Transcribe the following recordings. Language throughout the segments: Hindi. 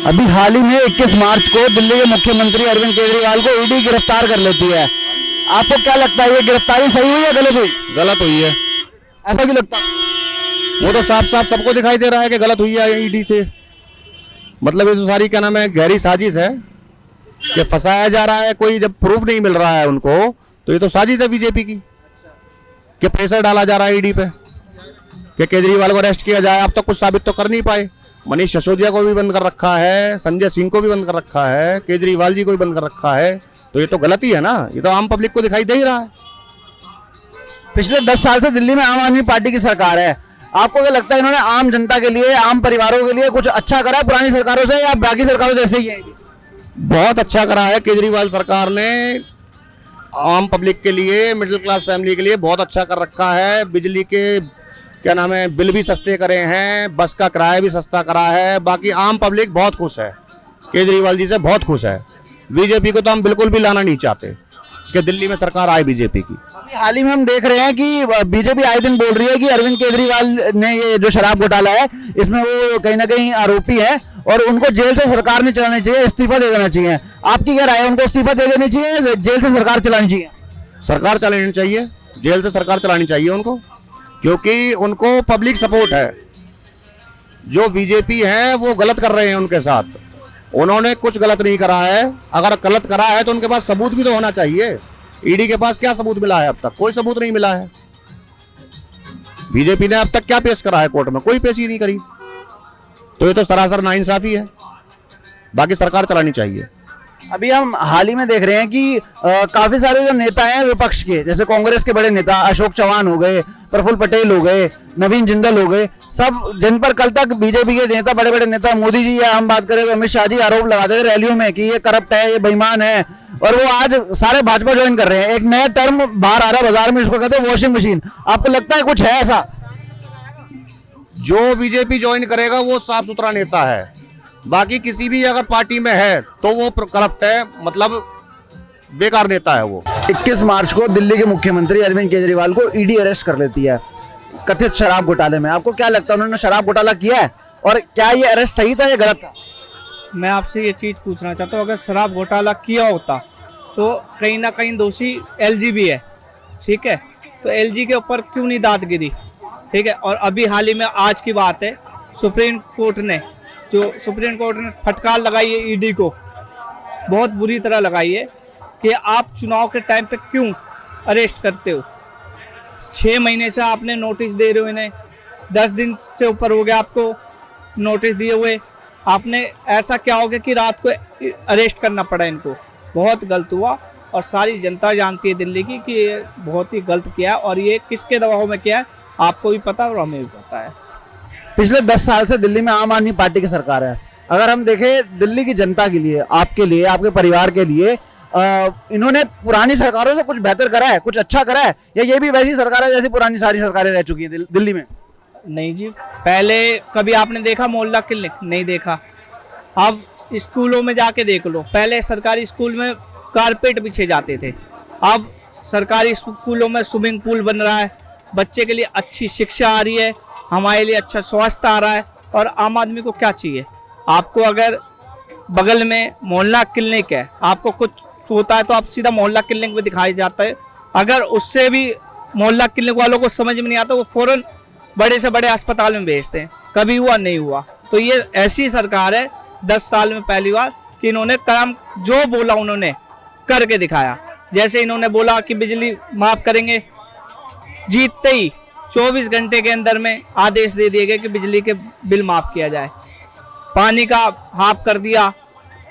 अभी हाल ही में 21 मार्च को दिल्ली के मुख्यमंत्री अरविंद केजरीवाल को ईडी गिरफ्तार कर लेती है। आपको क्या लगता है, ये गिरफ्तारी सही हुई या गलत हुई? गलत हुई है। ऐसा क्यों लगता? वो तो साफ साफ सबको दिखाई दे रहा है कि गलत हुई है ईडी से। मतलब ये तो सारी क्या नाम है, गहरी साजिश है कि फंसाया जा रहा है। कोई जब प्रूफ नहीं मिल रहा है उनको, तो ये तो साजिश है बीजेपी की कि प्रेशर डाला जा रहा है ईडी पे कि केजरीवाल को अरेस्ट किया जाए। अब तक कुछ साबित तो कर नहीं पाए। मनीष सिसोदिया को भी बंद कर रखा है, संजय सिंह को भी बंद कर रखा है, केजरीवाल जी को भी बंद कर रखा है। तो ये तो गलती है ना, ये तो आम पब्लिक को दिखाई दे ही रहा है। पिछले 10 साल से दिल्ली में आम आदमी पार्टी की सरकार है। आपको क्या लगता है, इन्होंने आम जनता के लिए, आम परिवारों के लिए कुछ अच्छा करा है पुरानी सरकारों से, या बाकी सरकारों जैसे ही है? बहुत अच्छा करा है केजरीवाल सरकार ने। आम पब्लिक के लिए, मिडिल क्लास फैमिली के लिए बहुत अच्छा कर रखा है। बिजली के क्या नाम है, बिल भी सस्ते करे हैं, बस का किराया भी सस्ता करा है। बाकी आम पब्लिक बहुत खुश है, केजरीवाल जी से बहुत खुश है। बीजेपी को तो हम बिल्कुल भी लाना नहीं चाहते कि दिल्ली में सरकार आए बीजेपी की। अभी हाल ही में हम देख रहे हैं कि बीजेपी आए दिन बोल रही है कि अरविंद केजरीवाल ने ये जो शराब घोटाला है, इसमें वो कहीं ना कहीं आरोपी है और उनको जेल से सरकार नहीं चलानी चाहिए, इस्तीफा दे देना चाहिए। आपकी क्या राय है, उनको इस्तीफा दे देनी चाहिए, जेल से सरकार चलानी चाहिए? सरकार चलानी चाहिए, जेल से सरकार चलानी चाहिए उनको, क्योंकि उनको पब्लिक सपोर्ट है। जो बीजेपी है वो गलत कर रहे हैं उनके साथ। उन्होंने कुछ गलत नहीं करा है। अगर गलत करा है तो उनके पास सबूत भी तो होना चाहिए। ईडी के पास क्या सबूत मिला है? अब तक कोई सबूत नहीं मिला है। बीजेपी ने अब तक क्या पेश करा है कोर्ट में? कोई पेश ही नहीं करी। तो ये तो सरासर नाइंसाफी है। बाकी सरकार चलानी चाहिए। अभी हम हाल ही में देख रहे हैं कि काफी सारे जो नेता हैं विपक्ष के, जैसे कांग्रेस के बड़े नेता अशोक चौहान हो गए, प्रफुल्ल पटेल हो गए, नवीन जिंदल हो गए, सब जिन पर कल तक बीजेपी के नेता, बड़े बड़े नेता, मोदी जी या हम बात करें तो अमित शाह जी, आरोप लगाते थे रैलियों में कि ये करप्ट है, ये बेईमान है, और वो आज सारे भाजपा ज्वाइन कर रहे हैं। एक नया टर्म बाहर आ रहा है बाजार में, इसको कहते हैं वॉशिंग मशीन। आपको लगता है कुछ है ऐसा? जो बीजेपी ज्वाइन करेगा वो साफ सुथरा नेता है। बाकी किसी भी अगर पार्टी में है तो वो करप्ट है, मतलब बेकार नेता है वो। 21 मार्च को दिल्ली के मुख्यमंत्री अरविंद केजरीवाल को ईडी अरेस्ट कर लेती है कथित शराब घोटाले में। आपको क्या लगता है, उन्होंने शराब घोटाला किया है, और क्या ये अरेस्ट सही था या गलत था? मैं आपसे ये चीज़ पूछना चाहता हूँ, अगर शराब घोटाला किया होता तो कहीं ना कहीं दोषी एलजी भी है, ठीक है? तो एलजी के ऊपर क्यों नहीं दाद गिरी, ठीक है? और अभी हाल ही में आज की बात है, सुप्रीम कोर्ट ने फटकार लगाई है ईडी को, बहुत बुरी तरह लगाई है कि आप चुनाव के टाइम पे क्यों अरेस्ट करते हो। 6 महीने से आपने नोटिस दे रहे हो इन्हें, 10 दिन से ऊपर हो गया आपको नोटिस दिए हुए। आपने ऐसा क्या हो गया कि रात को अरेस्ट करना पड़ा इनको? बहुत गलत हुआ, और सारी जनता जानती है दिल्ली की कि ये बहुत ही गलत किया है, और ये किसके दबाव में किया है आपको भी पता और हमें भी पता है। पिछले 10 साल से दिल्ली में आम आदमी पार्टी की सरकार है। अगर हम देखें दिल्ली की जनता के लिए, आपके लिए, आपके परिवार के लिए, इन्होंने पुरानी सरकारों से कुछ बेहतर करा है, कुछ अच्छा करा है, या ये भी वैसी सरकार है जैसी पुरानी सारी सरकारें रह चुकी हैं दिल्ली में? नहीं जी, पहले कभी आपने देखा मोहल्ला क्लिनिक? नहीं देखा। अब स्कूलों में जाके देख लो, पहले सरकारी स्कूल में कारपेट बिछे जाते थे, अब सरकारी स्कूलों में स्विमिंग पूल बन रहा है, बच्चे के लिए अच्छी शिक्षा आ रही है, हमारे लिए अच्छा स्वास्थ्य आ रहा है। और आम आदमी को क्या चाहिए? आपको अगर बगल में मोहल्ला क्लिनिक है, आपको कुछ होता है तो आप सीधा मोहल्ला क्लिनिक में दिखाई जाता है। अगर उससे भी मोहल्ला क्लिनिक वालों को समझ में नहीं आता, वो फौरन बड़े से बड़े अस्पताल में भेजते हैं। कभी हुआ नहीं हुआ। तो ये ऐसी सरकार है 10 साल में पहली बार कि इन्होंने काम जो बोला उन्होंने करके दिखाया। जैसे इन्होंने बोला कि बिजली माफ करेंगे, जीतते ही 24 घंटे के अंदर में आदेश दे दिए गए कि बिजली के बिल माफ किया जाए। पानी का हाफ कर दिया,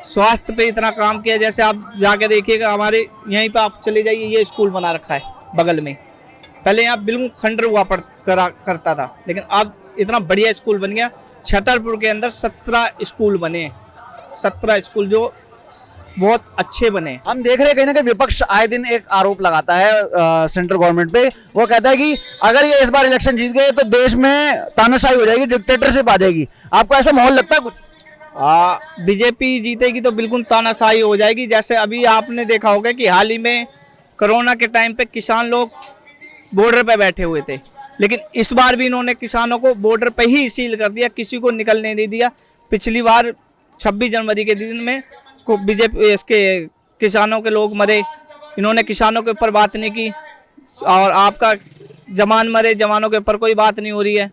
स्वास्थ्य पे इतना काम किया। जैसे आप जाके देखिएगा, हमारे यहीं पे आप चले जाइए, ये स्कूल बना रखा है बगल में। पहले यहाँ बिल्कुल खंडर हुआ करता था, लेकिन अब इतना बढ़िया स्कूल बन गया। छतरपुर के अंदर 17 स्कूल बने, 17 स्कूल जो बहुत अच्छे बने। हम देख रहे हैं कहीं ना कहीं विपक्ष आए दिन एक आरोप लगाता है सेंट्रल गवर्नमेंट पे। वो कहता है कि अगर ये इस बार इलेक्शन जीत गए तो देश में तानाशाही हो जाएगी, डिक्टेटरशिप आ जाएगी। आपको ऐसा माहौल लगता है कुछ? बीजेपी जीतेगी तो बिल्कुल तानाशाही हो जाएगी। जैसे अभी आपने देखा होगा कि हाल ही में कोरोना के टाइम पे किसान लोग बॉर्डर पे बैठे हुए थे, लेकिन इस बार भी इन्होंने किसानों को बॉर्डर पे ही सील कर दिया, किसी को निकलने नहीं दिया। पिछली बार 26 जनवरी के दिन में बीजेपी इसके किसानों के लोग मरे, इन्होंने किसानों के ऊपर बात नहीं की। और आपका जवान मरे, जवानों के ऊपर कोई बात नहीं हो रही है।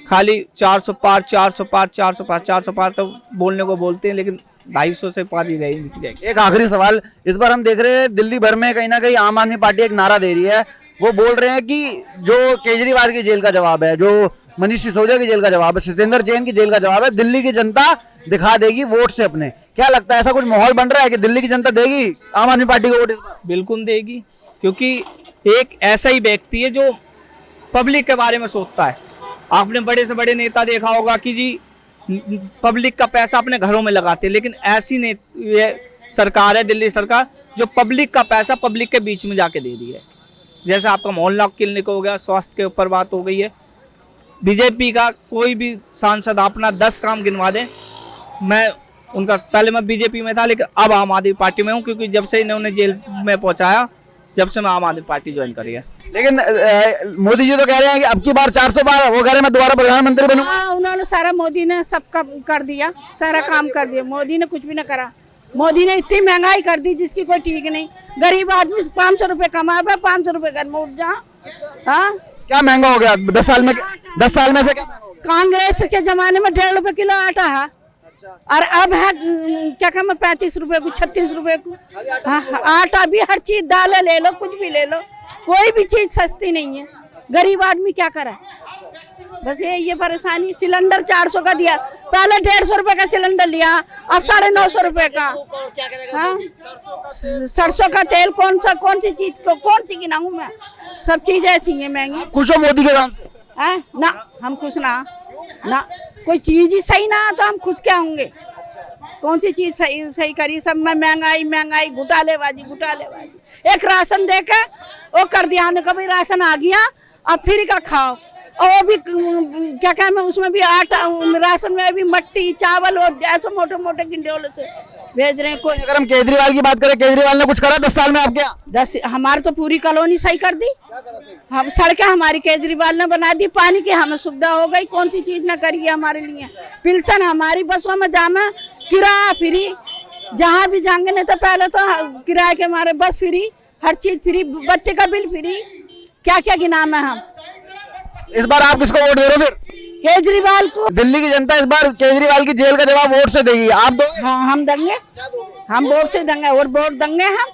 खाली 400 पार 400 पार 400 पार 400 पार तो बोलने को बोलते हैं, लेकिन 250 से पार ही रही नहीं जाएगी। एक आखिरी सवाल, इस बार हम देख रहे हैं दिल्ली भर में कहीं ना कहीं आम आदमी पार्टी एक नारा दे रही है। वो बोल रहे हैं कि जो केजरीवाल की जेल का जवाब है, जो मनीष सिसोदिया की जेल का जवाब है, सत्येंद्र जैन की जेल का जवाब है, दिल्ली की जनता दिखा देगी वोट से अपने। क्या लगता है, ऐसा कुछ माहौल बन रहा है कि दिल्ली की जनता देगी आम आदमी पार्टी को वोट इस बार? बिल्कुल देगी, क्योंकि एक ऐसा ही व्यक्ति है जो पब्लिक के बारे में सोचता है। आपने बड़े से बड़े नेता देखा होगा कि जी पब्लिक का पैसा अपने घरों में लगाते हैं, लेकिन ऐसी ये सरकार है दिल्ली सरकार जो पब्लिक का पैसा पब्लिक के बीच में जाके दे रही है। जैसे आपका मोहल्ला क्लिनिक हो गया, स्वास्थ्य के ऊपर बात हो गई है। बीजेपी का कोई भी सांसद अपना 10 काम गिनवा दे, मैं उनका, पहले मैं बीजेपी में था लेकिन अब आम आदमी पार्टी में हूँ, क्योंकि जब से इन्होंने जेल में पहुंचाया, जब से मैं आम आदमी पार्टी ज्वाइन करी है। लेकिन मोदी जी तो कह रहे हैं कि अब की बार 400 बार, वो कह रहे हैं मैं दोबारा प्रधानमंत्री बनूंगा। हाँ, उन्होंने सारा, मोदी ने सब कर दिया, सारा काम कर दिया। मोदी ने कुछ भी ना करा। मोदी ने इतनी महंगाई कर दी जिसकी कोई ठीक नहीं। गरीब आदमी 500 रुपए कमा पे 500 रुपए घर में उठ जा। हाँ, क्या महंगा हो गया 10 साल में? 10 साल में से क्या महंगा हो गया? कांग्रेस के जमाने में 1.5 रुपए किलो आटा है, और अब है क्या कहते हैं 35 रुपए को, 36 रुपए को। हाँ, आटा भी, हर चीज, दालें ले लो, कुछ भी ले लो, कोई भी चीज सस्ती नहीं है। गरीब आदमी क्या करे, बस ये परेशानी। सिलेंडर 400 का दिया, पहले 150 रुपए का सिलेंडर लिया, अब 950 रुपए का। हाँ, सरसों का तेल, कौन सी चीज को कौन सी गिनाऊं मैं? सब चीज ऐसी है महंगी। खुश हो मोदी के काम से? ना, हम खुश ना, कोई चीज ही सही ना तो हम खुश क्या होंगे? कौन सी चीज सही करी? सब में महंगाई, घुटालेबाजी। एक राशन देके वो कर दिया ने, कभी राशन आ गया अब फ्री का खाओ, और वो भी क्या कहते हैं उसमें भी आटा, राशन में भी मट्टी चावल और ऐसे मोटे गिंडोले से भेज रहे हैं। कोई, अगर हम केजरीवाल की बात करें, केजरीवाल ने कुछ करा 10 साल में आपके यहाँ? हमारे तो पूरी कॉलोनी सही कर दी। हम सड़कें हमारी केजरीवाल ने बना दी, पानी की हमें सुविधा हो गई। कौन सी चीज ना करी है हमारे लिए? पेंशन हमारी, बसों में जाना किराया फ्री, जहाँ भी जाएंगे। नहीं तो पहले तो किराए के हमारे बस फ्री, हर चीज फ्री, बच्चे का बिल फ्री, क्या क्या गिनाम है हम। इस बार आप किसको वोट दे रहे हो फिर? केजरीवाल को। दिल्ली की जनता इस बार केजरीवाल की जेल का जवाब वोट से देगी, आप दो? हाँ, हम देंगे, हम वोट से देंगे, और वोट देंगे हम।